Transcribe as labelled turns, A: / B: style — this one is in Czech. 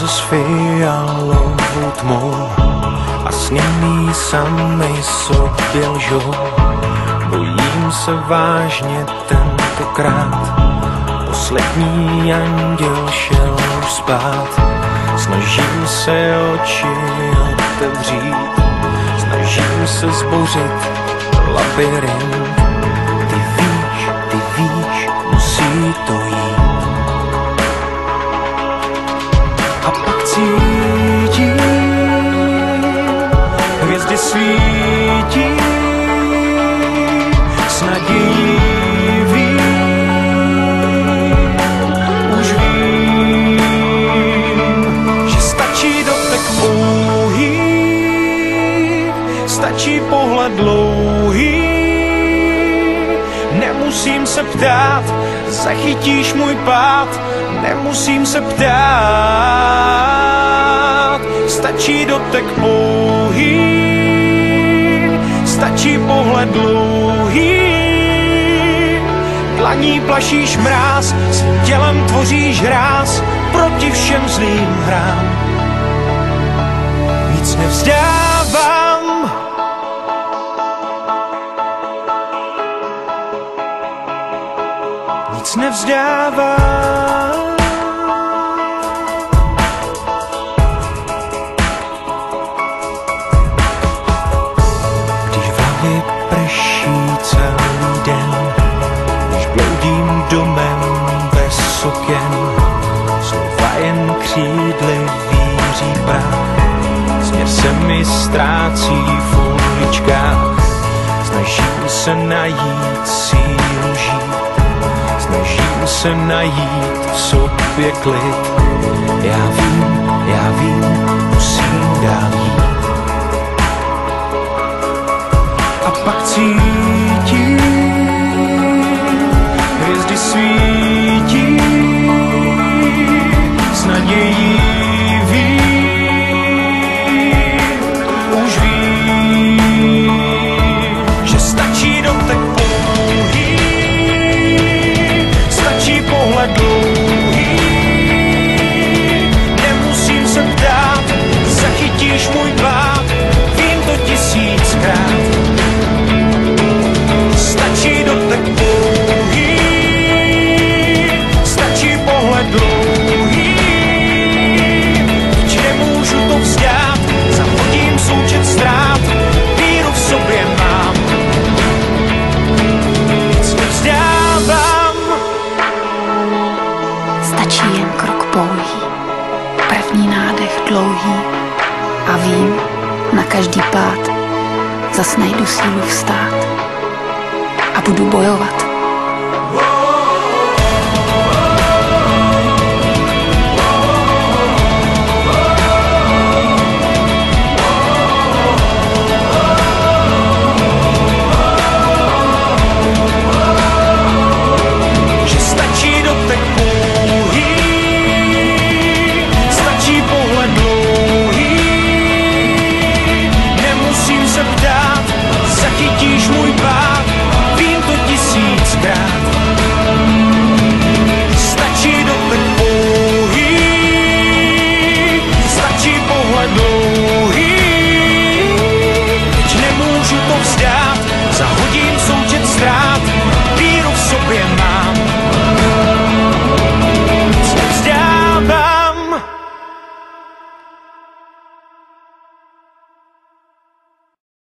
A: s fialovou tmou a sněný samej sobě lžou. Bojím se vážně tentokrát, poslední anděl šel už spát. Snažím se oči otevřít, snažím se zbořit labyrint. Ty víš, musí to jít. A pak cítím, hvězdy svítí, s nadějí vím, už vím, že stačí dotek pouhý, stačí pohled dlouhý. Nemusím se ptát, zachytíš můj pád, nemusím se ptát. Stačí dotek pouhý, stačí pohled dlouhý. Dlaní plašíš mráz, s tělem tvoříš hráz proti všem zlým hrám. Nic nevzdávám, nic nevzdávám. Když v hlavě prší celý den, když bloudím domem bez okien, slova jen křídly víří prach, směr se mi ztrácí v uličkách. Snažím se najít sílu žít, snažím se najít v sobě klid. Já vím, musím dál jít. A pak cítím, hvězdy svítí, s nadějí vím, už vím, že stačí dotek pouhý, stačí pohled dlouhý. Nemusím se ptát, zachytíš můj pád, vím to tisíckrát. Stačí dotek pouhý, stačí pohled dlouhý. Když nemůžu to vzdát, zahodím součet ztrát, víru v sobě mám. Nic nevzdávám.
B: Stačí jen krok pouhý, první nádech dlouhý a vím, na každý pád zas najdu sílu vstát a budu bojovat.
A: Že stačí dotek pouhý, stačí pohled dlouhý. Nemusím se ptát, zachytíš můj pád, vím to tisíckrát. Stačí dotek pouhý, stačí pohled dlouhý. Když nemůžu to vzdát, zahodím součet ztrát.